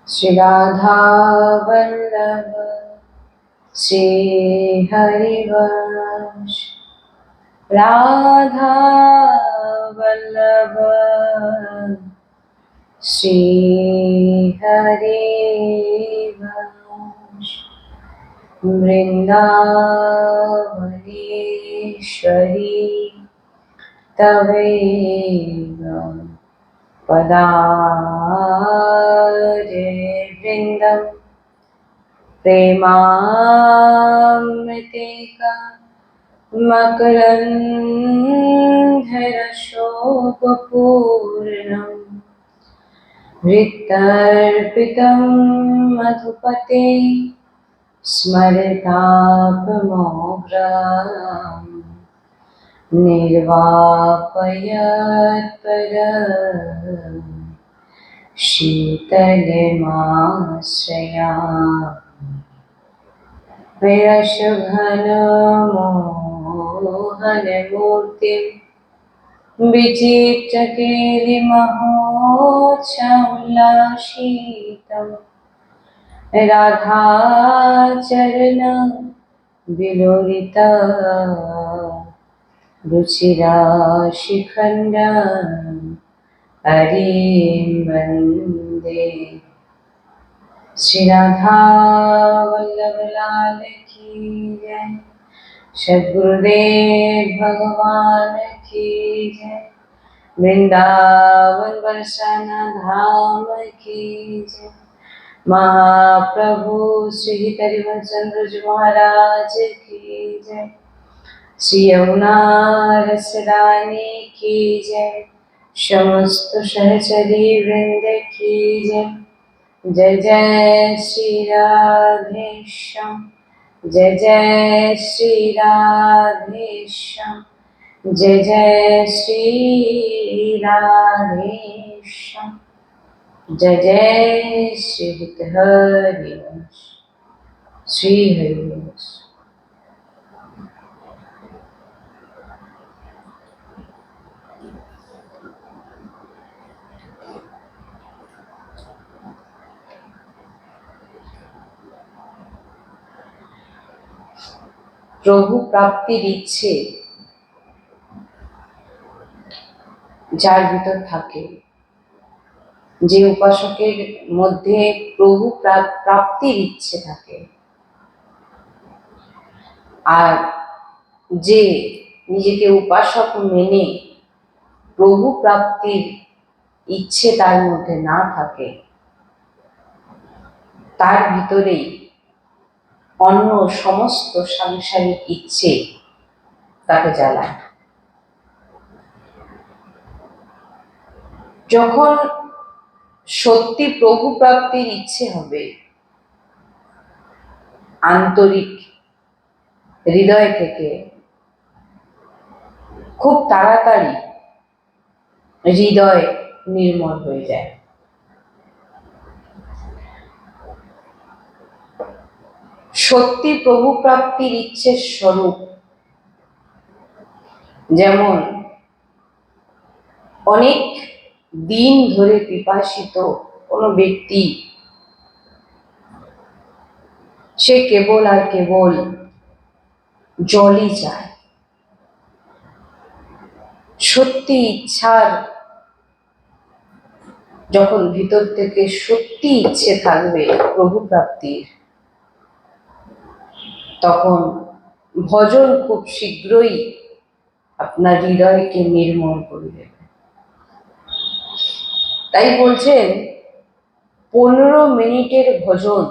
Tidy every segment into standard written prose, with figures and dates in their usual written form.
श्री राधा वल्लभ श्री हरिवंश राधा वल्लभ श्री हरिवंश वृंदावनेश्वरी तवेव पदारे वृंदम प्रेमामृतेका मकरन्धरशोभपूर्णम् हृत्तर्पितं मधुपते स्मरतापमोघ्राम् निर्वापयत्पर शीतलमाश्रयामि विरसघनमोहनमूर्तिं विचित्रकेलिमहोत्सवोल्लासितं राधाचरण विलोलिता रुचिराशिखण्डं हरिं वन्दे। श्री राधा वल्लभ लाल की जय। सद्गुरुदेव भगवान की जय। वृंदावन बरसाना धाम की जय। महाप्रभु श्री हरिवंशचंद्र जी महाराज की जय। श्री यमुना रसरानी की जय। समस्त सहचरी वृंद की जय। जय जय श्री राधेश्याम। जय जय श्री राधेश्याम। जय जय श्री राधेश्याम। जय जय श्री हरिवंश श्री हरिवंश। প্রভু প্রাপ্তির ইচ্ছে যার ভিতর থাকে, যে উপাসকের মধ্যে প্রভু প্রাপ্তির ইচ্ছে থাকে, আর যে নিজেকে উপাসক মেনে প্রভু প্রাপ্তির ইচ্ছে তার মধ্যে না থাকে, তার ভিতরেই অন্য সমস্ত সাংসারিক ইচ্ছে তাকে জ্বালায়। যখন সত্যি প্রভু প্রাপ্তির ইচ্ছে হবে, আন্তরিক হৃদয় থেকে, খুব তাড়াতাড়ি হৃদয় নির্মল হয়ে যায়। সত্যি প্রভু প্রাপ্তির ইচ্ছের স্বরূপ যেমন অনেক দিন ধরে পিপাসিত কোনো ব্যক্তি, সে কেবল আর কেবল জলই চায়। সত্যি ইচ্ছার যখন ভিতর থেকে সত্যি ইচ্ছে থাকবে প্রভু প্রাপ্তির, তখন ভজন খুব শীঘ্রই আপনার হৃদয়কে নির্মল করে দেবে। তাই বলছেন 15 মিনিটের ভজন,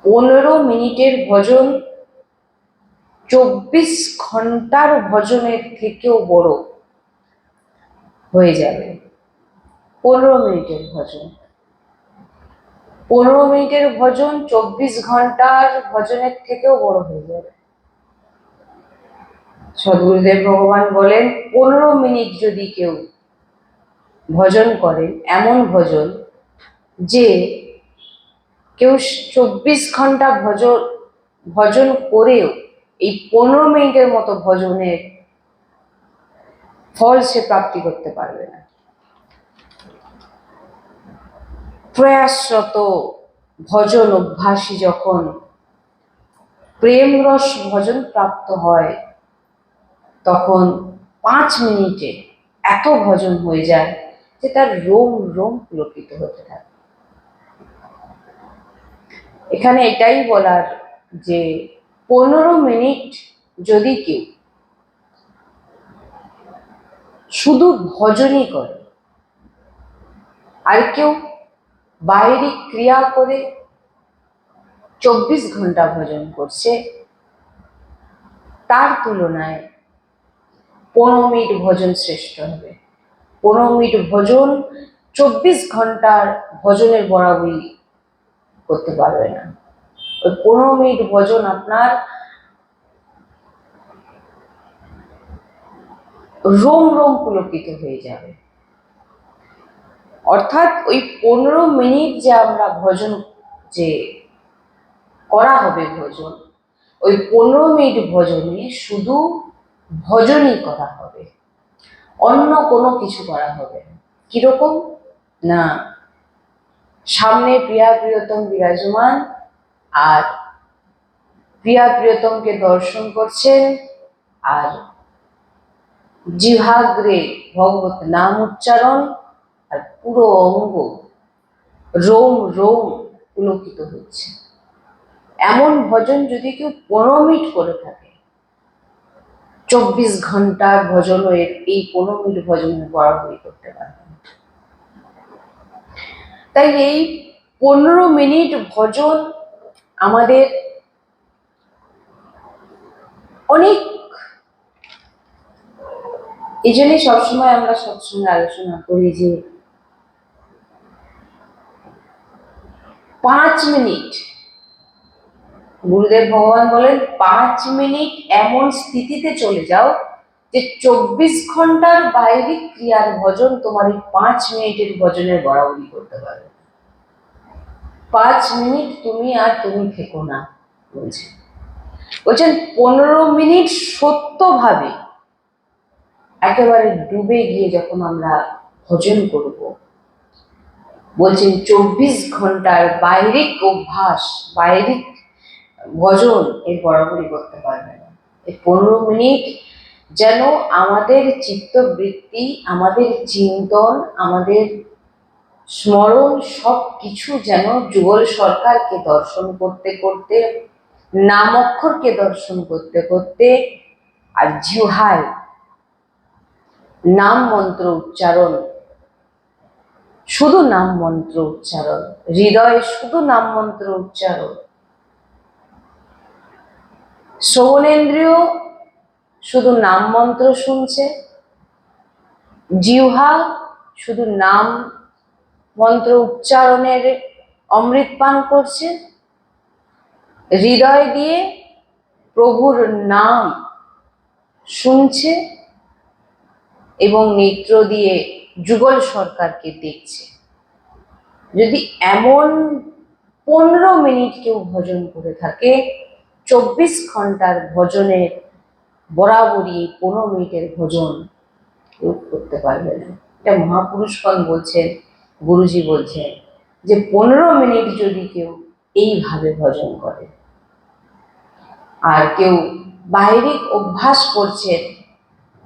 15 মিনিটের ভজন 24 ঘন্টার ভজনের থেকেও বড় হয়ে যাবে। 15 মিনিটের ভজন, 15 মিনিটের ভজন 24 ঘন্টার ভজনের থেকেও বড় হয়ে যাবে। সদ্গুরুদেব ভগবান বলেন 15 মিনিট যদি কেউ ভজন করেন, এমন ভজন যে কেউ 24 ঘন্টা ভজন করেও এই 15 মিনিটের মতো ভজনের ফল সে প্রাপ্তি করতে পারবে না। প্রয়াসরত ভজন অভ্যাসী যখন প্রেম রস ভজন প্রাপ্ত হয়, তখন 5 মিনিটে এত ভজন হয়ে যায় যে তার রোম রোম পুলকিত হতে থাকে। এখানে এটাই বলার যে 15 মিনিট যদি কেউ শুধু ভজনই করে, আর কেউ বাইরে ক্রিয়া করে 24 ঘন্টা ভজন করছে, তার তুলনায় 15 মিনিট ভজন শ্রেষ্ঠ হবে। 15 মিনিট ভজন 24 ঘন্টার ভজনের বরাবরই করতে পারবে না। ওই 15 মিনিট ভজন আপনার রোম রোম পুলকিত হয়ে যাবে। অর্থাৎ ওই 15 মিনিট যে আমরা ভজন যে করা হবে ভজন, ওই 15 মিনিট ভজনে শুধু ভজনই করা হবে, অন্য কোনো কিছু করা হবে না। কিরকম না, সামনে প্রিয়া প্রিয়তম বিরাজমান, আর প্রিয়া প্রিয়তমকে দর্শন করছেন, আর জিহ্বাগ্রে ভগবত নাম উচ্চারণ, আর পুরো অঙ্গ রোম রোম পুলকিত হচ্ছে। এমন ভজন যদি কেউ 15 মিনিট করে থাকে, 24 ঘন্টার ভজন এই 15 মিনিট ভজনের বরাবরই করতে পারবে। তাই এই 15 মিনিট ভজন আমাদের অনেক, এই জন্যই সবসময় আমরা সবসময় আলোচনা করি যে 5 মিনিট, গুরুদেব ভগবান বলেন 5 মিনিট এমন স্থিতিতে চলে যাও যে 24 ঘন্টার বাইরে ক্রিয়ার ভজন তোমার এই 5 মিনিটের ভজনের বরাবরই করতে পারবে। 5 মিনিট তুমি আর তুমি থেকো না বলছেন। 15 মিনিট সত্যভাবে একেবারে ডুবে গিয়ে যখন আমরা ভজন করব, বলছেন 24 ঘন্টার বাইরিক অভ্যাস, বাইরিক ভজন এর বরাবরই করতে পারবে না। এই 15 মিনিট যেন আমাদের চিত্তবৃত্তি, আমাদের চিন্তন, আমাদের স্মরণ সব কিছু যেন যুগল সরকারকে দর্শন করতে করতে, নাম অক্ষরকে দর্শন করতে করতে, আর জিহ্বায় নাম মন্ত্র উচ্চারণ, শুধু নাম মন্ত্র উচ্চারণ, হৃদয়ে শুধু নাম মন্ত্র উচ্চারণ, শ্রবণেন্দ্রিয় শুধু নাম মন্ত্র শুনছে, জিহ্বা শুধু নাম মন্ত্র উচ্চারণের অমৃত পান করছে, হৃদয় দিয়ে প্রভুর নাম শুনছে, এবং নেত্র দিয়ে যুগল সরকারকে দেখছে। যদি এমন 15 মিনিট কেউ ভজন করে থাকে, 24 ঘন্টার ভজনের বরাবরই 15 মিনিটের ভজন কেউ করতে পারবে না। এটা মহাপুরুষগণ বলছেন, গুরুজি বলছেন যে 15 মিনিট যদি কেউ এইভাবে ভজন করে, আর কেউ বাহিরিক অভ্যাস করছেন,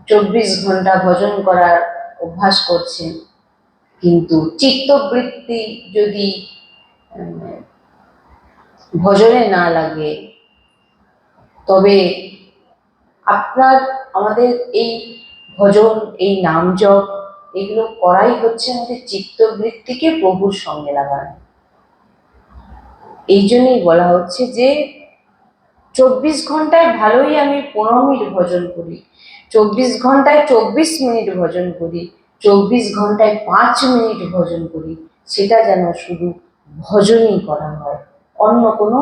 24 ঘন্টা ভজন করার অভ্যাস করছেন, কিন্তু চিত্তবৃত্তি যদি ভজনে না লাগে, তবে আমাদের এই ভজন, এই নাম জপ, এগুলো করাই হচ্ছে আমাদের চিত্তবৃত্তিকে প্রভুর সঙ্গে লাগানো। এই জন্যই বলা হচ্ছে যে 24 ঘন্টায় ভালোই আমি 15 মিনিট ভজন করি, 24 ঘন্টায় 24 মিনিট ভজন করি, 24 ঘন্টায় 5 মিনিট ভজন করি, সেটা যেন শুধু ভজনই করা হয়, অন্য কোনো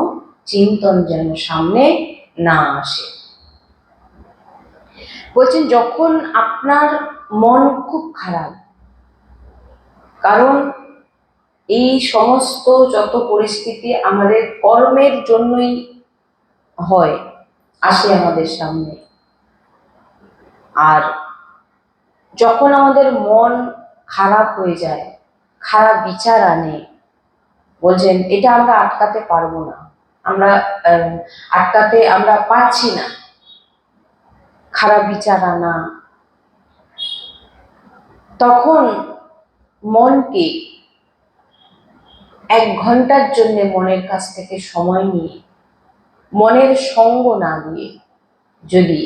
চিন্তন যেন সামনে না আসে। বলছেন যখন আপনার মন খুব খারাপ, কারণ এই সমস্ত যত পরিস্থিতি আমাদের কর্মের জন্যই হয়, আসে আমাদের সামনে, আর যখন আমাদের মন খারাপ হয়ে যায়, খারাপ বিচার আনে, বলছেন এটা আমরা আটকাতে পারবো না, আমরা আটকাতে আমরা পারছি না খারাপ বিচার আনা। তখন মনকে 1 ঘন্টার জন্য মনের কাছ থেকে সময় নিয়ে, মনের সঙ্গ না দিয়ে যদি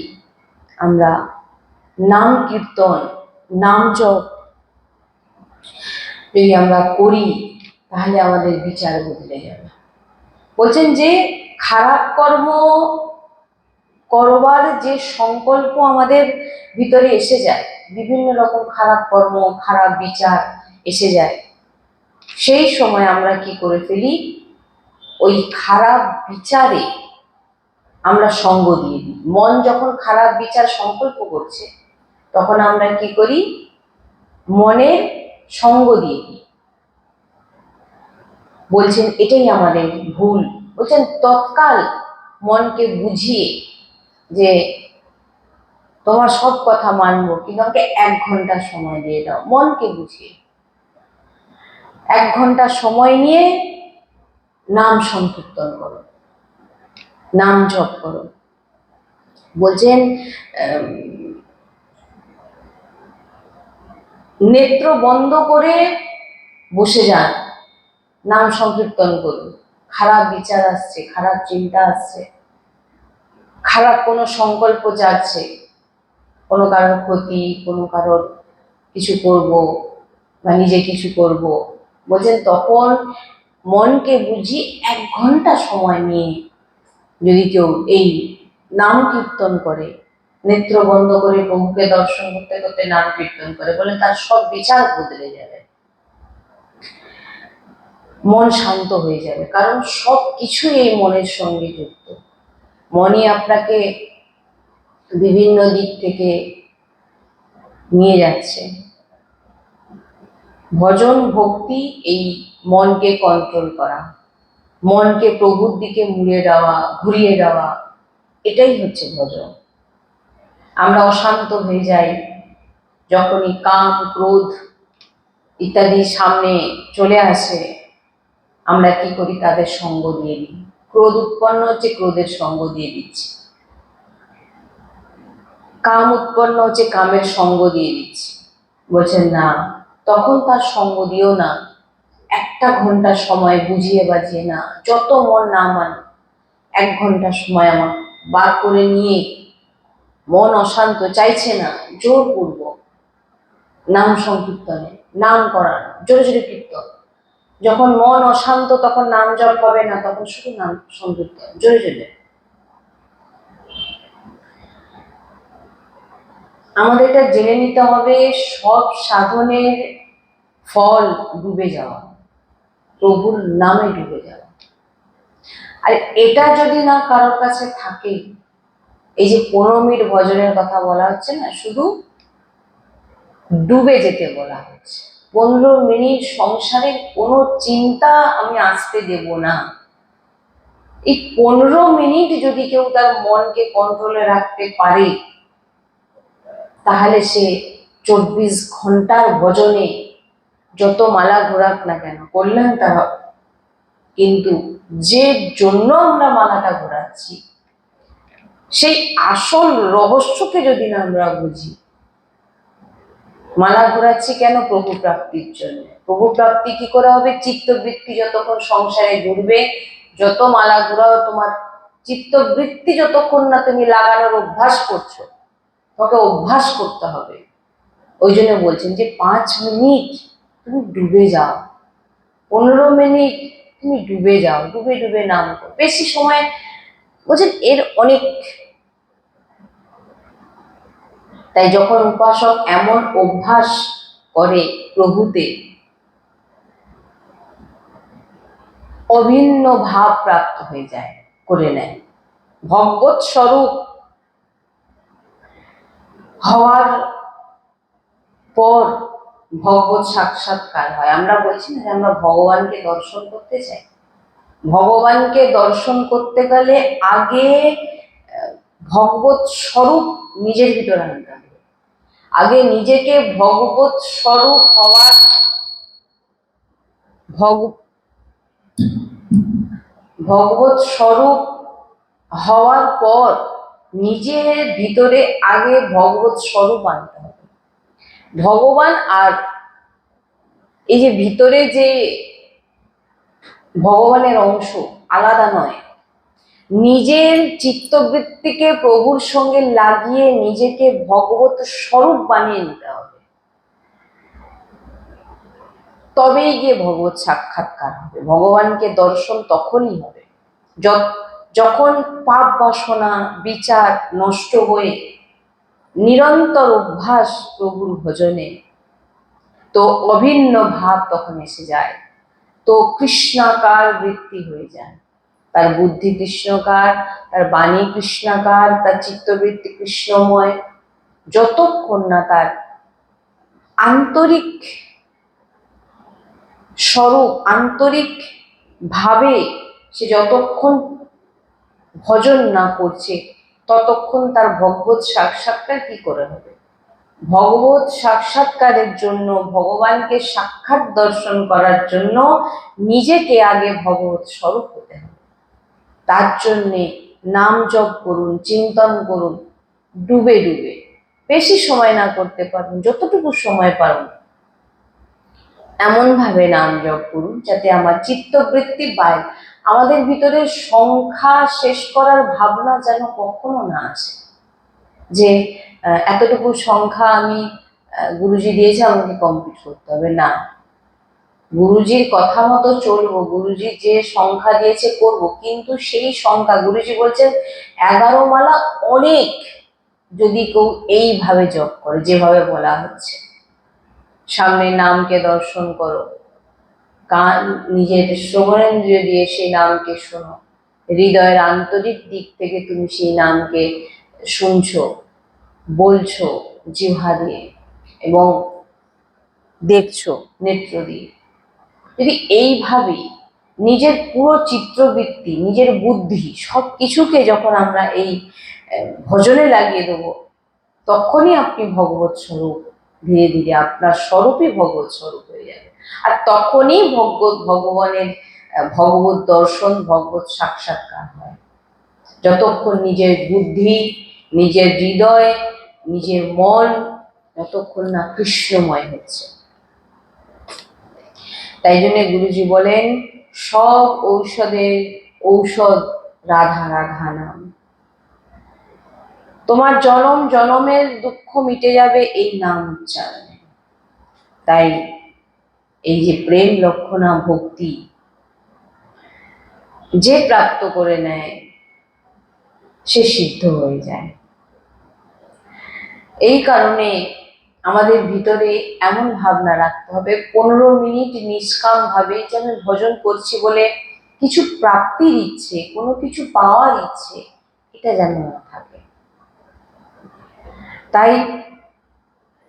আমরা নাম কীর্তন, নাম জপ যদি আমরা করি, তাহলে আমাদের বিচার বদলে যাবে। বলছেন যে খারাপ কর্ম করবার যে সংকল্প আমাদের ভিতরে এসে যায়, বিভিন্ন রকম খারাপ কর্ম, খারাপ বিচার এসে যায়, সেই সময় আমরা কি করে ফেলি, ওই খারাপ বিচারে আমরা সঙ্গ দিয়ে দিই। মন যখন খারাপ বিচার সংকল্প করছে, তখন আমরা কি করি, মনের সঙ্গ দিয়ে দিই। বলছেন এটাই আমাদের ভুল। বলছেন তৎকাল মনকে বুঝিয়ে যে তোমার সব কথা মানবো, কিন্তু আমাকে 1 ঘন্টা সময় দিয়ে দাও। মনকে বুঝিয়ে 1 ঘন্টা সময় নিয়ে নাম সংকীর্তন করো, নাম জপ করো। বলছেন নেত্র বন্ধ করে বসে যান, নাম সংকীর্তন করুন। খারাপ বিচার আসছে, খারাপ চিন্তা আসছে, খারাপ কোনো সংকল্প যাচ্ছে, কোনো কারোর ক্ষতি, কোনো কারোর কিছু করব বা নিজে কিছু করব, বলছেন তখন মনকে বুঝি 1 ঘন্টা সময় নিয়ে যদি কেউ এই নাম কীর্তন করে, নেত্র বন্ধ করে প্রভুকে দর্শন করতে করতে নাম কীর্তন করে, বলেন তার সব বিচার বদলে যাবে, মন শান্ত হয়ে যাবে। কারণ সব কিছুই এই মনের সঙ্গে যুক্ত। মনই আপনাকে বিভিন্ন দিক থেকে নিয়ে যাচ্ছে। ভজন ভক্তি এই মনকে কন্ট্রোল করা, মনকে প্রভুর দিকে মুড়ে দেওয়া, ঘুরিয়ে দেওয়া, এটাই হচ্ছে ভজন। আমরা অশান্ত হয়ে যাই যখনই কাম, ক্রোধ ইত্যাদি সামনে চলে আসে। আমরা কি করি, তাদের সঙ্গ দিয়ে দিই। ক্রোধ উৎপন্ন হচ্ছে, ক্রোধের সঙ্গ দিয়ে দিচ্ছি। কাম উৎপন্ন হচ্ছে, কামের সঙ্গ দিয়ে দিচ্ছি। বলছেন না, তখন তার সঙ্গ দিও না। 1 ঘন্টা সময় বুঝিয়ে বাজিয়ে না, যত মন না মানে 1 ঘন্টা সময় আমার বার করে নিয়ে, মন অশান্ত, চাইছে না, জোরপূর্বক নাম সংকীর্তনে, নাম করার, জোরে জোরে কীর্তন। যখন মন অশান্ত তখন নাম জপ হবে না, তখন শুধু নাম সংকীর্তন, জোরে জোরে। আমাদের এটা জেনে নিতে হবে, সব সাধনের ফল ডুবে যাওয়া, প্রভুর নামে ডুবে যাওয়া। আর এটা যদি না কারোর কাছে থাকে, এই যে 15 মিনিট ভজনের কথা বলা হচ্ছে না, শুধু ডুবে যেতে বলা হচ্ছে। 15 মিনিট সংসারের কোনো চিন্তা আমি আসতে দেব না। এই 15 মিনিট যদি কেউ তার মনকে কন্ট্রোলে রাখতে পারে, তাহলে সে 24 ঘন্টার ভজনে যত মালা ঘোরাক না কেন, কল্যাণ তার হবে। কিন্তু যে জন্য আমরা মালাটা ঘোরাচ্ছি, সেই আসল রহস্যকে যদি না আমরা বুঝি, মালা ঘোরাচ্ছি কেন, প্রভু প্রাপ্তির জন্য। প্রভু প্রাপ্তি কি করে হবে, চিত্তবৃত্তি যতক্ষণ সংসারে ঘুরবে, যত মালা ঘোরাও, তোমার চিত্তবৃত্তি যতক্ষণ না তুমি লাগানোর অভ্যাস করছো, তোমাকে অভ্যাস করতে হবে। ওই জন্য বলছেন যে 5 মিনিট তুমি ডুবে যাও, 15 মিনিট তুমি ডুবে যাও, ডুবে ডুবে নাম করো। বেশি সময় বলছেন এর অনেক। তাই যখন উপাসক এমন অভ্যাস করে, প্রভুতে অভিন্ন ভাব প্রাপ্ত হয়ে যায়, করে নেয়, ভগবৎ স্বরূপ হওয়ার পর ভগবৎ সাক্ষাৎকার হয়। আমরা বলছি না যে আমরা ভগবানকে দর্শন করতে চাই। ভগবানকে দর্শন করতে গেলে আগে ভগবৎ স্বরূপ নিজের ভিতরে আনতে হবে। আগে নিজেকে ভগবৎ স্বরূপ হওয়ার ভগবত স্বরূপ হওয়ার পর নিজের ভিতরে আগে ভগবত স্বরূপ আনতে হবে। ভগবান আর এই যে ভিতরে যে ভগবানের অংশ আলাদা নয়। নিজের চিত্তবৃত্তিকে প্রভুর সঙ্গে লাগিয়ে নিজেকে ভগবত স্বরূপ বানিয়ে নিতে হবে, তবেই গিয়ে ভগবত সাক্ষাৎকার হবে। ভগবানকে দর্শন তখনই হবে যখন পাপ বাসনা বিচার নষ্ট হয়ে নিরন্তর অভ্যাস প্রভুর ভজনে, তো অভিন্ন ভাব তখন এসে যায়, তো কৃষ্ণাকার বৃত্তি হয়ে যায়। তার বুদ্ধি কৃষ্ণকার, তার বাণী কৃষ্ণাকার, তার চিত্তবৃত্তি কৃষ্ণময়। যতক্ষণ না তার আন্তরিক স্বরূপ আন্তরিক ভাবে সে যতক্ষণ ভজন না করছে, ততক্ষণ তার ভগবত সাক্ষাৎকার কি করে হবে? ভগবত সাক্ষাৎকারের জন্য, ভগবানকে সাক্ষাৎ দর্শন করার জন্য নিজেকে আগে ভগবত স্বরূপ হতে হবে। তার জন্যে নাম জপ করুন, চিন্তন করুন, ডুবে ডুবে। বেশি সময় না করতে পারুন, যতটুকু সময় পারুন এমন ভাবে নাম জপ করুন যাতে আমার চিত্তবৃত্তি বাড়ে। আমাদের ভিতরে সংখ্যা শেষ করার ভাবনা যেন কখনো না আসে, যে এতটুকু সংখ্যা আমি গুরুজি দিয়েছে আমাকে কমপ্লিট করতে হবে। না, গুরুজির কথা মতো চলবো, গুরুজি যে সংখ্যা দিয়েছে করব, কিন্তু সেই সংখ্যা গুরুজি বলছেন 11 মালা অনেক, যদি কেউ এইভাবে জপ করে যেভাবে বলা হচ্ছে। সামনে নামকে দর্শন করো, কান নিজের শ্রবণেন্দ্রিয় দিয়ে সেই নামকে শোনো, হৃদয়ের আন্তরিক দিক থেকে তুমি সেই নামকে শুনছো, বলছো জিহ্বা দিয়ে এবং দেখছো নেত্র দিয়ে। যদি এইভাবেই নিজের পুরো চিত্রবৃত্তি, নিজের বুদ্ধি সব কিছুকে যখন আমরা এই ভজনে লাগিয়ে দেবো, তখনই আপনি ভগবত স্বরূপ, ধীরে ধীরে আপনার স্বরূপই ভগবত স্বরূপ হয়ে যাবে। আর তখনই ভগবানের ভগবত দর্শন, ভগবত সাক্ষাৎকার হয়। যতক্ষণ নিজের বুদ্ধি, নিজের হৃদয়, নিজের মন যতক্ষণ না কৃষ্ণময় হচ্ছে। তাই জন্য গুরুজি বলেন, সব ঔষধের ঔষধ রাধা রাধা নাম। তোমার জনম জনমের দুঃখ মিটে যাবে এই নাম উচ্চারণে। তাই এই যে প্রেম লক্ষণা ভক্তি যে প্রাপ্ত করে নেয় সে সিদ্ধ হয়ে যায়। এই কারণে আমাদের ভিতরে এমন ভাবনা রাখতে হবে, 15 মিনিট নিষ্কাম ভাবে যে আমি ভজন করছি বলে কিছু প্রাপ্তির ইচ্ছে, কোনো কিছু পাওয়ার ইচ্ছে, এটা যেন না থাকে। তাই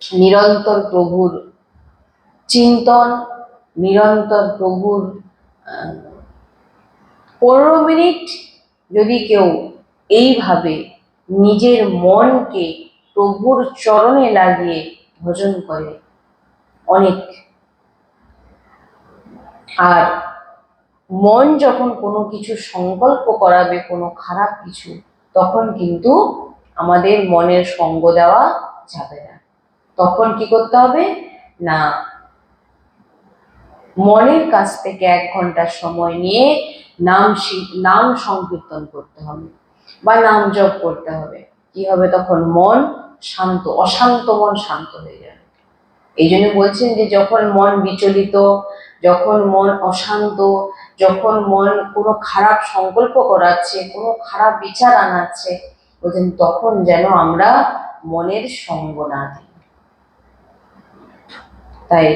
নিরন্তর প্রভুর চিন্তন, নিরন্তর প্রভুর 15 মিনিট যদি কেউ এইভাবে নিজের মনকে প্রভুর চরণে লাগিয়ে ভজন করে, অনেক। আর মন যখন কোনো কিছু সংকল্প করাবে, কোনো খারাপ কিছু, তখন কিন্তু আমাদের মনের সঙ্গ দেওয়া যাবে না। তখন কি করতে হবে না, মনের কাছ থেকে 1 ঘন্টা সময় নিয়ে নাম সংকীর্তন করতে হবে বা নাম জপ করতে হবে। কি হবে তখন? মন শান্ত, অশান্ত মন শান্ত হয়ে যাবে। এই জন্য বলছেন যে যখন মন বিচলিত, যখন মন অশান্ত, যখন মন কোনো খারাপ সংকল্প করাচ্ছে, কোনো খারাপ বিচার আনাচ্ছে, বলছেন তখন যেন আমরা মনের সঙ্গ না দিই। তাই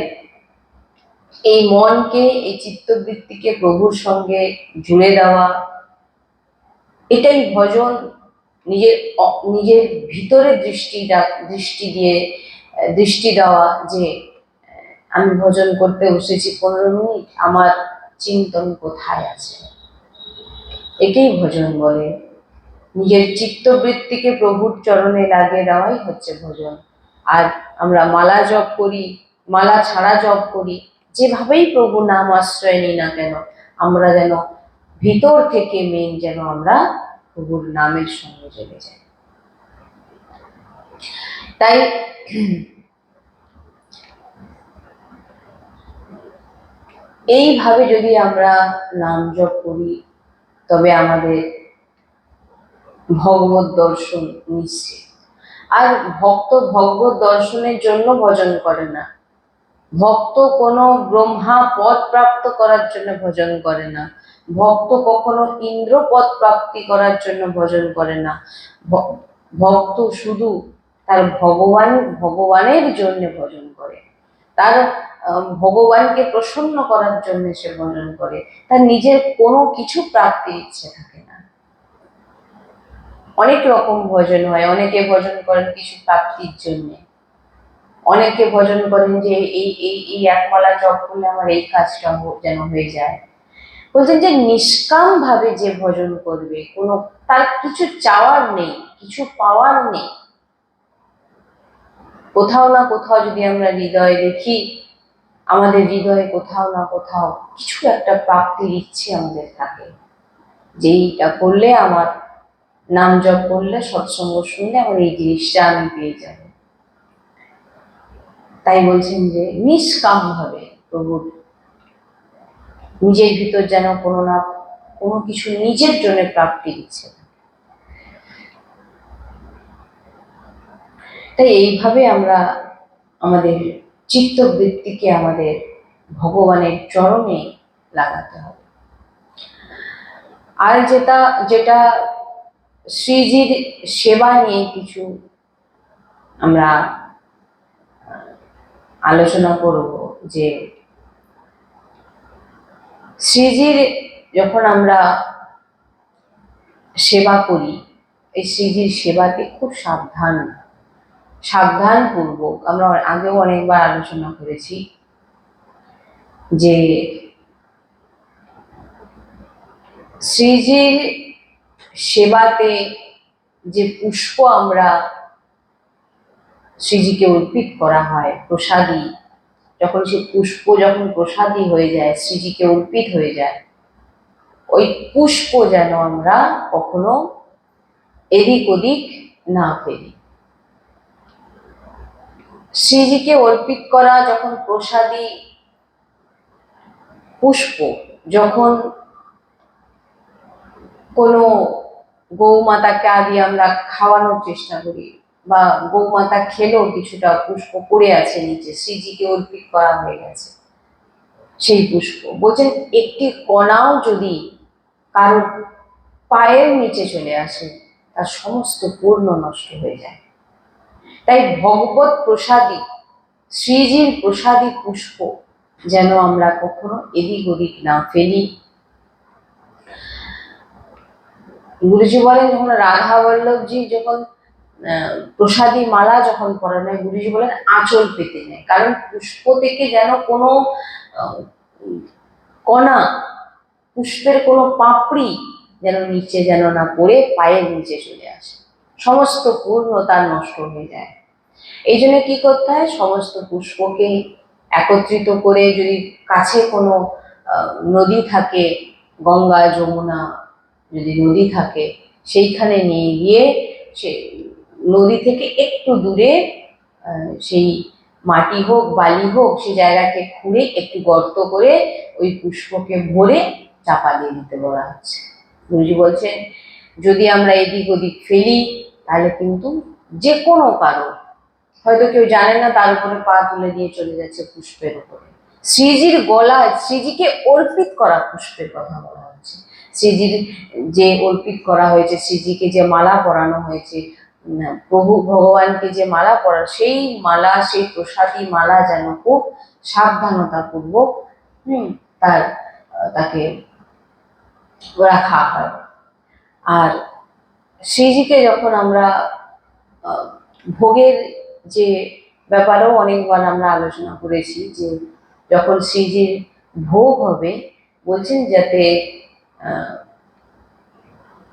এই মনকে, এই চিত্তবৃত্তিকে প্রভুর সঙ্গে জুড়ে দেওয়া, এটাই ভজন। নিজের ভিতরে দৃষ্টি দেওয়া যে আমি ভজন করতে বসেছি 15 মিনিট, আমার চিন্তন কোথায় আছে, একেই ভজন বলে। নিজের চিত্তবৃত্তিকে প্রভুর চরণে লাগিয়ে দেওয়াই হচ্ছে ভজন। আর আমরা মালা জপ করি, মালা ছাড়া জপ করি, যেভাবেই প্রভু নাম আশ্রয় নিই না কেন, আমরা যেন ভিতর থেকে মেন যেন আমরা প্রভুর নামের সঙ্গে চলে যাই। তাই এইভাবে যদি আমরা নাম জপ করি তবে আমাদের ভগবত দর্শন নিশ্চিত। আর ভক্ত ভগবত দর্শনের জন্য ভজন করে না, ভক্ত কোনো ব্রহ্মা পদ প্রাপ্ত করার জন্য ভজন করে না, ভক্ত কখনো ইন্দ্র পদ প্রাপ্তি করার জন্য ভজন করে না। ভক্ত শুধু তার ভগবানের জন্য ভজন করে, তার ভগবানকে প্রসন্ন করার জন্য সে ভজন করে, তার নিজের কোনো কিছু প্রাপ্তির ইচ্ছে থাকে না। অনেক রকম ভজন হয়, অনেকে ভজন করেন কিছু প্রাপ্তির জন্য, অনেকে ভজন করেন যে এই একমালা জপ করলে আমার এই কাজটা যেন হয়ে যায়। বলছেন যে নিষ্কাম ভাবে যে ভজন করবে, কোনো তার কিছু চাওয়ার নেই, কিছু পাওয়ার নেই। কোথাও না কোথাও যদি আমরা হৃদয়ে দেখি, আমাদের হৃদয়ে কোথাও না কোথাও কিছু একটা প্রাপ্তির ইচ্ছে আমাদের থাকে, যেইটা করলে আমার নাম জপ করলে, সৎসঙ্গ শুনলে আমার এই জিনিসটা আমি পেয়ে যাব। তাই বলছেন যে নিষ্কাম ভাবে প্রভুর নিজের ভিতর যেন কোনো না কোনো কিছু নিজের জন্য প্রাপ্তির ইচ্ছে। তাই এইভাবে আমরা আমাদের চিত্তবৃত্তিকে আমাদের ভগবানের চরণে লাগাতে হবে। আর যেটা শ্রীজির সেবা নিয়ে কিছু আমরা আলোচনা করব, যে শ্রীজির যখন আমরা সেবা করি, এই শ্রীজির সেবাতে খুব সাবধানপূর্বক, আমরা আগেও অনেকবার আলোচনা করেছি যে শ্রীজির সেবাতে যে পুষ্প আমরা শ্রীজিকে অর্পিত করা হয়, প্রসাদী, যখন সে পুষ্প যখন প্রসাদী হয়ে যায়, শ্রীজিকে অর্পিত হয়ে যায়, ওই পুষ্প যেন আমরা কখনো এদিক ওদিক না ফেলি। শ্রীজিকে অর্পিত করা যখন প্রসাদী পুষ্প, যখন কোনো গৌমাতাকে আগে আমরা খাওয়ানোর চেষ্টা করি, বা গৌমাতা খেলেও কিছুটা পুষ্প পড়ে আছে নিচে, শ্রীজিকে অর্পিত করা হয়ে গেছে সেই পুষ্প, বলছেন একটি কণাও যদি কারো পায়ের নিচে চলে আসে, তার সমস্ত পূর্ণ নষ্ট হয়ে যায়। তাই ভগবত প্রসাদী, শ্রীজির প্রসাদী পুষ্প যেন আমরা কখনো এদিক ওদিক না ফেলি। গুরুজি বলেন যখন রাধা বল্লভজি যখন প্রসাদী মালা যখন পরানো হয়, গুরুজি বলেন আঁচল পেতে নেয়, কারণ পুষ্প থেকে যেন কোনো কণা, পুষ্পের কোনো পাপড়ি যেন নিচে যেন না পড়ে পায়ের নিচে চলে আসে, সমস্ত পূর্ণতা নষ্ট হয়ে যায়। এই জন্য কি করতে হয়, সমস্ত পুষ্পকে একত্রিত করে, যদি কাছে কোনো নদী থাকে, গঙ্গা যমুনা যদি নদী থাকে, সেইখানে নিয়ে গিয়ে সে নদী থেকে একটু দূরে সেই মাটি হোক বালি হোক, সেই জায়গাকে খুঁড়ে একটু গর্ত করে ওই পুষ্পকে ভরে চাপা দিয়ে দিতে বলা হচ্ছে। গুরুজি বলছেন যদি আমরা এদিক ওদিক ফেলি, তাহলে কিন্তু যে কোনো কারো, হয়তো কেউ জানে না, তার উপরে পা তুলে দিয়ে চলে যাচ্ছে পুষ্পের উপরে। শ্রীজির গলা, শ্রীজিকে অর্পিত করা পুষ্পের কথা বলা হচ্ছে, শ্রীজির যে অর্পিত করা হয়েছে, শ্রীজিকে যে মালা পরানো হয়েছে, প্রভু ভগবানকে যে মালা পরা, সেই মালা, সেই প্রসাদী মালা যেন খুব সাবধানতা পূর্বক তাকে রাখা হয়। আর শ্রীজিকে যখন আমরা ভোগের যে ব্যাপারেও অনেকবার আমরা আলোচনা করেছি, যে যখন শ্রীজির ভোগ হবে, বলছেন যাতে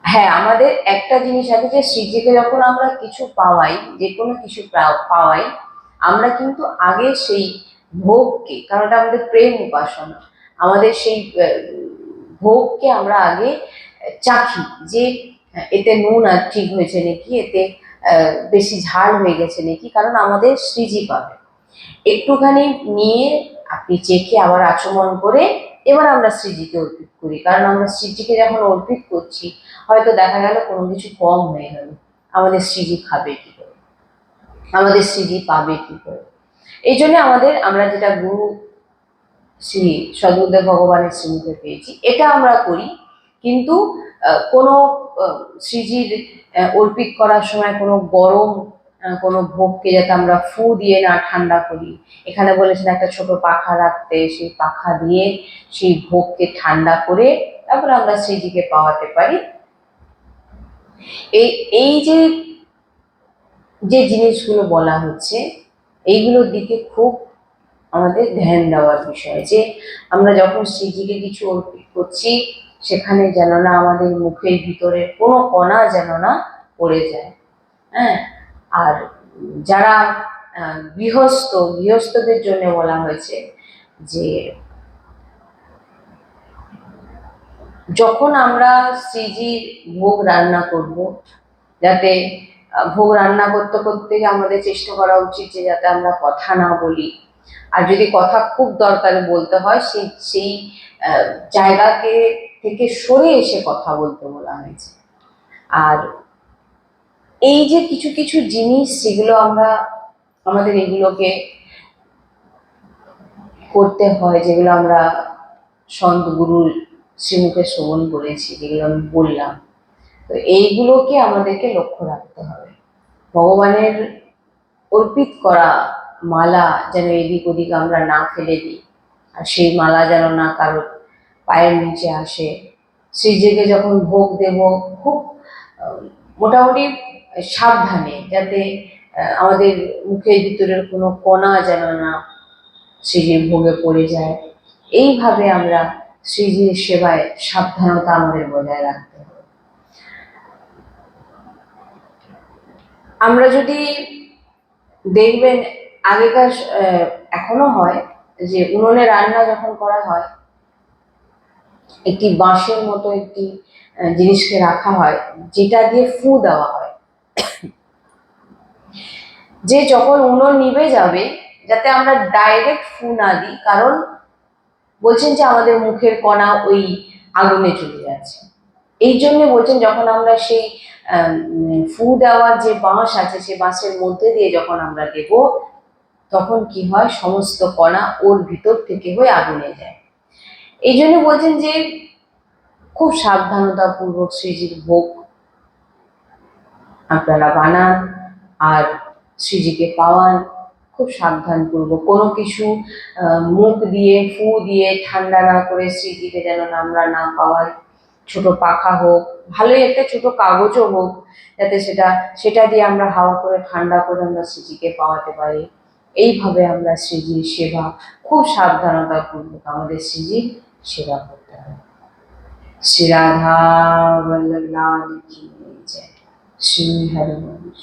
হ্যাঁ, আমাদের একটা জিনিস আছে যে শ্রীজিকে যখন আমরা কিছু পাওয়াই, যে কোনো কিছু পাওয়াই, আমরা কিন্তু আগে সেই ভোগকে, কারণ এটা আমাদের প্রেম উপাসনা, আমাদের সেই ভোগকে আমরা আগে চাখি যে এতে নুন আর ঠিক হয়েছে নাকি, এতে বেশি ঝাল হয়ে গেছে নাকি, কারণ আমাদের শ্রীজি পাবে। একটুখানি নিয়ে আপনি চেখে আবার আচমন করে এবার আমরা শ্রীজিকে অর্পিত করি, কারণ আমরা শ্রীজিকে যখন অর্পিত করছি হয়তো দেখা গেল কোনো কিছু কম হয়ে গেল, আমাদের শ্রীজি খাবে কি করে, আমাদের শ্রীজি পাবে কি করে। এই জন্য আমরা যেটা গুরু শ্রী সদগুরুদেব ভগবানের শ্রীমুখে পেয়েছি এটা আমরা করি। কিন্তু কোনো শ্রীজির অর্পিত করার সময় কোনো গরম কোনো ভোগকে যাতে আমরা ফু দিয়ে না ঠান্ডা করি, এখানে বলেছেন একটা ছোট পাখা রাখতে, সেই পাখা দিয়ে সেই ভোগকে ঠান্ডা করে তারপর আমরা শ্রীজিকে পাওয়াতে পারি। এই এই যে যে জিনিসগুলো বলা হচ্ছে এইগুলোর দিকে খুব আমাদের ধ্যান দেওয়ার বিষয়, যে আমরা যখন শ্রীজিকে কিছু অর্পিত করছি সেখানে যেন না আমাদের মুখের ভিতরে কোনো কণা যেন না পড়ে যায়। হ্যাঁ, আর যারা গৃহস্থদের জন্য বলা হয়েছে যে যখন আমরা শ্রীজির ভোগ রান্না করব, যাতে ভোগ রান্না করতে করতে আমাদের চেষ্টা করা উচিত যে যাতে আমরা কথা না বলি, আর যদি কথা খুব দরকারে বলতে হয় সেই জায়গাকে থেকে সরে এসে কথা বলতে বলা হয়েছে। আর এই যে কিছু কিছু জিনিস যেগুলো আমাদের এগুলোকে করতে হয়, যেগুলো আমরা সন্ত গুরুর শ্রীমুখে শ্রবণ করেছি, যেগুলো আমি বললাম, তো এইগুলোকে আমাদেরকে লক্ষ্য রাখতে হবে। ভগবানের অর্পিত করা মালা যেন এদিক ওদিক আমরা না ফেলে দিই, আর সেই মালা যেন না কারোর পায়ের নিচে আসে। শ্রীজিকে যখন ভোগ দেব খুব মোটামুটি সাবধানে, যাতে আমাদের মুখের ভিতরের কোনো কণা যেন না শ্রীজির ভোগে পড়ে যায়, এইভাবে আমরা শ্রীজির সেবায় সাবধানতা আমাদের বজায় রাখতে হবে। আমরা যদি দেখবেন আগেকার এখনো হয় যে উনুনে রান্না যখন করা হয় একটি বাঁশের মতো একটি জিনিসকে রাখা হয় যেটা দিয়ে ফু দেওয়া হয়, যে যখন উনুন নিভে যাবে যাতে আমরা ডাইরেক্ট ফু না দিই, কারণ বলছেন যে আমাদের মুখের কণা ওই আগুনে চলে যাচ্ছে। এই জন্য বলছেন যখন আমরা সেই ফু দেওয়ার যে বাঁশ আছে সে বাঁশের মধ্যে দিয়ে যখন আমরা দেব তখন কি হয়, সমস্ত কণা ওর ভিতর থেকে হয়ে আগুনে যায়। এই জন্য বলছেন যে খুব সাবধানতাপূর্বক শ্রীজির ভোগ আপনারা বানান আর শ্রীজিকে পাওয়ান, খুব সাবধানপূর্বক। কোনো কিছু মুখ দিয়ে ফু দিয়ে ঠান্ডা না করে শ্রীজিকে যেন আমরা না পাওয়াই। ছোট পাখা হোক, ভালোই একটা ছোট কাগজও হোক, যাতে সেটা দিয়ে আমরা হাওয়া করে ঠান্ডা করে আমরা শ্রীজিকে পাওয়াতে পারি। এইভাবে আমরা শ্রীজির সেবা খুব সাবধানতাপূর্বক আমাদের শ্রীজির সেবা করতে হবে। শ্রী রাধা বল্লভ লাল কি জয়। শ্রী হরিবংশ।